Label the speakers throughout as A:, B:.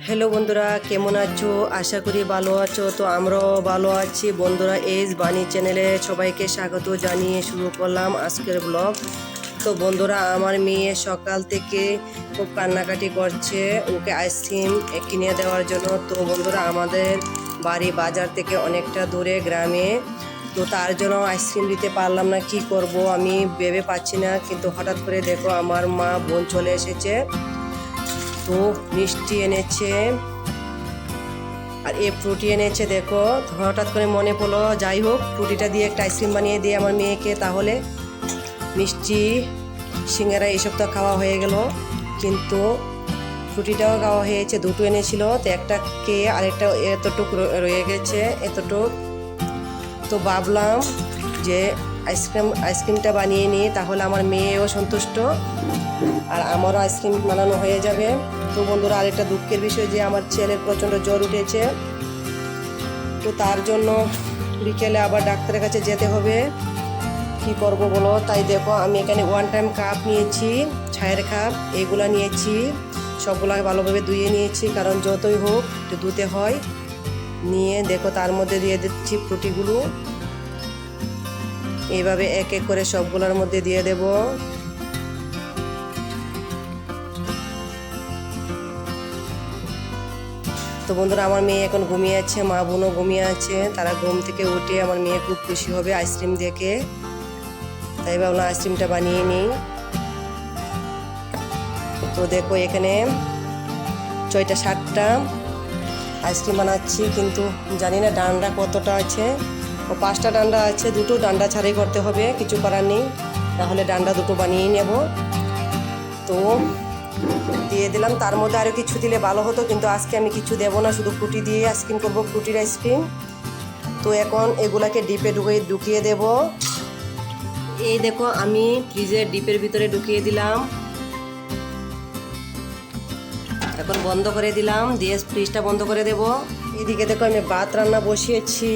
A: Hello বন্ধুরা, কেমন আছো? আশা করি ভালো আছো। তো আমরাও ভালো আছি বন্ধুরা। এস বাণী চ্যানেলে সবাইকে স্বাগত জানিয়ে শুরু করলাম আজকের ব্লগ। তো বন্ধুরা, আমার মেয়ে সকাল থেকে খুব কান্নাকাটি করছে ওকে আইসক্রিম কিনে দেওয়ার জন্য। তো বন্ধুরা, আমাদের বাড়ি বাজার থেকে অনেকটা দূরে গ্রামে, তো তার জন্য আইসক্রিম দিতে পারলাম না। কি করব আমি ভেবে পাচ্ছি না। কিন্তু হঠাৎ করে দেখো আমার মা বোন চলে এসেছে, তো মিষ্টি এনেছে আর এ ফ্রুটি এনেছে। দেখো হঠাৎ করে মনে পড়লো, যাই হোক ফ্রুটিটা দিয়ে একটা আইসক্রিম বানিয়ে দিয়ে আমার মেয়েকে, তাহলে মিষ্টি সিঙ্গারা এইসব তো খাওয়া হয়ে গেল, কিন্তু ফ্রুটিটাও খাওয়া হয়েছে। দুটো এনেছিল, তো একটা কে আরেকটা এতটুক রয়ে গেছে, এতটুক। তো ভাবলাম যে আইসক্রিমটা বানিয়ে নিই, তাহলে আমার মেয়েও সন্তুষ্ট আর আমারও আইসক্রিম বানানো হয়ে যাবে। তো বন্ধুরা, আরেকটা দুঃখের বিষয় যে আমার ছেলের প্রচণ্ড জ্বর উঠেছে, তো তার জন্য বিকেলে আবার ডাক্তারের কাছে যেতে হবে। কি করব বলো? তাই দেখো আমি এখানে ওয়ান টাইম কাপ নিয়েছি, ছায়ের কাপ, এগুলা নিয়েছি। সবগুলাকে ভালোভাবে ধুয়ে নিয়েছি, কারণ যতই হোক একটু ধুতে হয়। নিয়ে দেখো তার মধ্যে দিয়ে দিচ্ছি ফ্রুটিগুলো, এইভাবে এক এক করে সবগুলোর মধ্যে দিয়ে দেব। তো বন্ধুরা, আমার মেয়ে এখন ঘুমিয়ে আছে, মা বোনও ঘুমিয়ে আছে। তারা ঘুম থেকে উঠে আমার মেয়ে খুব খুশি হবে আইসক্রিম দেখে, তাই ভাবলাম আইসক্রিমটা বানিয়ে নিই। তো দেখো এখানে 6টা-7টা আইসক্রিম বানাচ্ছি, কিন্তু জানি না ডান্ডা কতটা আছে। ও 5টা ডান্ডা আছে, দুটো ডান্ডা ছাড়াই করতে হবে, কিছু করার নেই, তাহলে ডান্ডা দুটো বানিয়েই নেব। তো দিয়ে দিলাম, তার মধ্যে আরও কিছু দিলে ভালো হতো, কিন্তু আজকে আমি কিছু দেবো না, শুধু ফ্রুটি দিয়ে আইসক্রিম করবো, ফ্রুটির আইসক্রিম। তো এখন এগুলাকে ডিপে ঢুকিয়ে দেব। এই দেখো আমি ফ্রিজের ডিপের ভিতরে ঢুকিয়ে দিলাম, এখন বন্ধ করে দিলাম, দিয়ে ফ্রিজটা বন্ধ করে দেব। এদিকে দেখো আমি ভাত রান্না বসিয়েছি,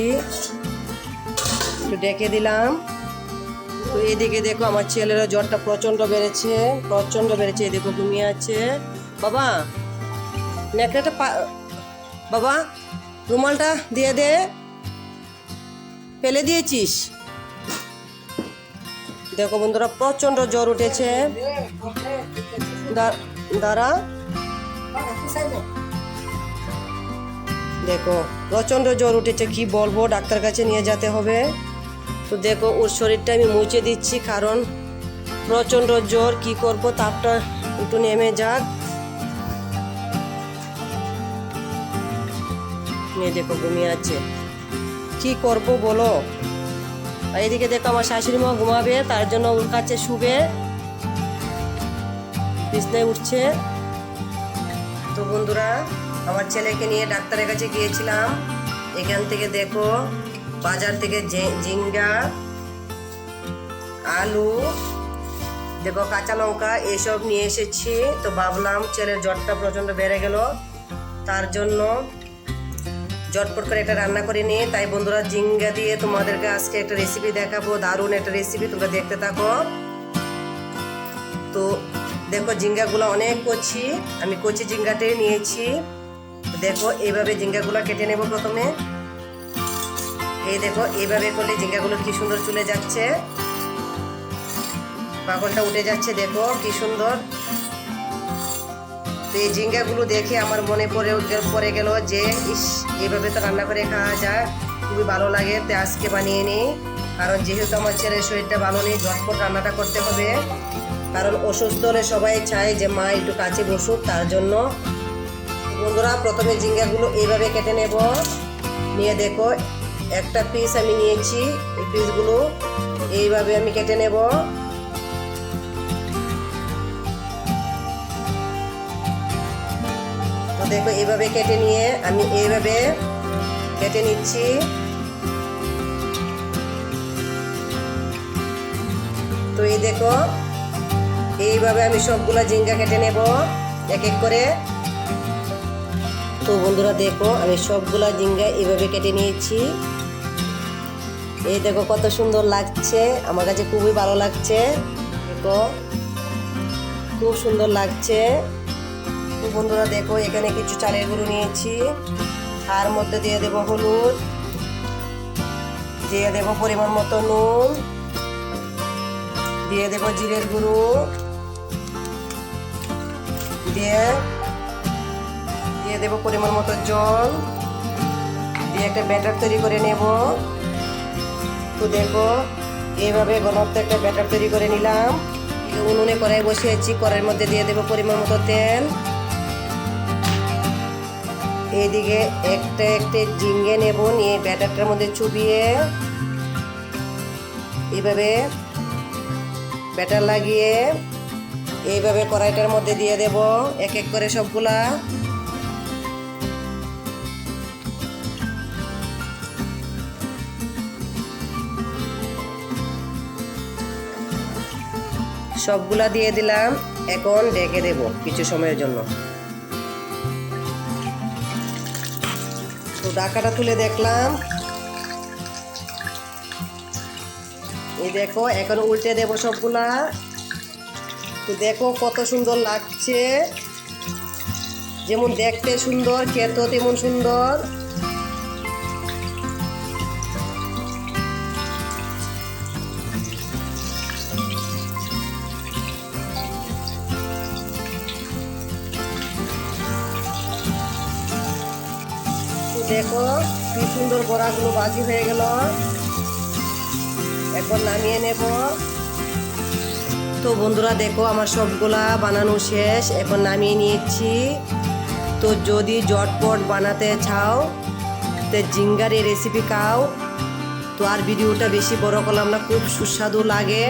A: একটু ডেকে দিলাম। তো এদিকে দেখো আমার ছেলেরও জ্বরটা প্রচণ্ড বেড়েছে। এই দেখো ঘুমিয়ে আছে। বাবা নেকড়াটা বাবা রুমালটা দিয়ে দে, ফেলে দিয়েছিস। দেখো বন্ধুরা, প্রচণ্ড জ্বর উঠেছে। দাঁড়া, দেখো প্রচণ্ড জ্বর উঠেছে, কি বলবো, ডাক্তার কাছে নিয়ে যেতে হবে। তো দেখো ওর শরীরটা আমি মুছে দিচ্ছি, কারণ প্রচণ্ড জ্বর। কি করব, তাপটা একটু নেমে যাক। মেয়ে দেখো ঘুমিয়ে আছে, কি করব বলো? আর এদিকে দেখো আমার শাশুড়ি মা ঘুমাবে, তার জন্য ওর কাছে শুবে, বিছনায় উঠছে। তো বন্ধুরা, আমার ছেলেকে নিয়ে ডাক্তারের কাছে গিয়েছিলাম। এখান থেকে দেখো বাজার থেকে ঝিঙ্গা, আলু, দেখো কাঁচা লঙ্কা এসব নিয়ে এসেছি। তো ভাবলাম ছেলের জ্বরটা প্রচণ্ড বেড়ে গেল, তার জন্য ঝটপট করে একটা রান্না করে নিয়ে, তাই বন্ধুরা ঝিঙ্গা দিয়ে তোমাদেরকে আজকে একটা রেসিপি দেখাবো, দারুণ একটা রেসিপি, তোমরা দেখতে থাকো। তো দেখো ঝিঙ্গাগুলো অনেক কচি, আমি কচি ঝিঙ্গাটাই নিয়েছি। দেখো এইভাবে ঝিঙ্গাগুলো কেটে নেব প্রথমে। এই দেখো এইভাবে করলে ঝিঙ্গাগুলো কি সুন্দর চলে যাচ্ছে, পাকলটা উঠে যাচ্ছে, দেখো কি সুন্দর। তো এই ঝিঙ্গাগুলো দেখে আমার মনে পড়ে গেল যে ইস, এইভাবে তো রান্না করে খাওয়া যায়, খুবই ভালো লাগে। তো আজকে বানিয়ে নিই, কারণ যেহেতু আমার ছেলের শরীরটা ভালো নেই, ঝটপট রান্নাটা করতে হবে, কারণ অসুস্থ হলে সবাই চায় যে মা একটু কাছে বসুক, তার জন্য। বন্ধুরা, প্রথমে ঝিঙ্গাগুলো এইভাবে কেটে নেব। নিয়ে দেখো একটা পিস আমি নিয়েছি, এই পিসগুলো এইভাবে আমি কেটে নেব। তো দেখো এইভাবে কেটে নিয়ে আমি এইভাবে কেটে নিচ্ছি। তো এই দেখো এইভাবে আমি সবগুলা ঝিঙ্গা কেটে নেব এক এক করে। তো বন্ধুরা দেখো আমি সবগুলা ঝিঙ্গা এইভাবে কেটে নিয়েছি। এই দেখো কত সুন্দর লাগছে, আমার কাছে খুবই ভালো লাগছে। দেখো খুব সুন্দর লাগছে। তো বন্ধুরা দেখো এখানে কিছু চালের গুঁড়ো নিয়েছি, তার মধ্যে দিয়ে দেব হলুদ, দিয়ে দেব পরিমাণ মতো নুন, দিয়ে দেব জিরের গুঁড়ো, দিয়ে দেব পরিমাণ মতো জল, দিয়ে একটা ব্যাটার তৈরি করে নেব। তো দেখো এইভাবে ঘনত্ব একটা ব্যাটার তৈরি করে নিলাম। উনুনে কড়াই বসিয়েছি, কড়াইয়ের মধ্যে দিয়ে দেব পরিমাণ মতো তেল। এইদিকে একটা ঝিঙ্গে নেব, নিয়ে ব্যাটারটার মধ্যে চুবিয়ে এইভাবে ব্যাটার লাগিয়ে এইভাবে কড়াইটার মধ্যে দিয়ে দেব এক এক করে সবগুলা। সবগুলা দিয়ে দিলাম, এখন ঢেকে দেব কিছু সময়ের জন্য। তো ঢাকাটা তুলে দেখলাম, এই দেখো এখন উল্টে দেব সবগুলা। তো দেখো কত সুন্দর লাগছে, যেমন দেখতে সুন্দর খেতেও তেমন সুন্দর। দেখো কি সুন্দর বড়াগুলো ভাজি হয়ে গেল, এখন নামিয়ে নেব। তো বন্ধুরা দেখো আমার সবগুলা বানানো শেষ, এখন নামিয়ে নিয়েছি। তো যদি ঝটপট বানাতে চাও তো ঝিঙ্গার এই রেসিপি খাও। তো আর ভিডিওটা বেশি বড় করলাম না, খুব সুস্বাদু লাগে।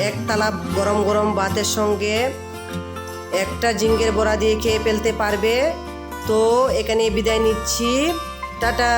A: এক তালা গরম গরম ভাতের সঙ্গে একটা ঝিঙ্গের বড়া দিয়ে খেয়ে ফেলতে পারবে। তো এখানে বিদায় নিচ্ছি, টাটা।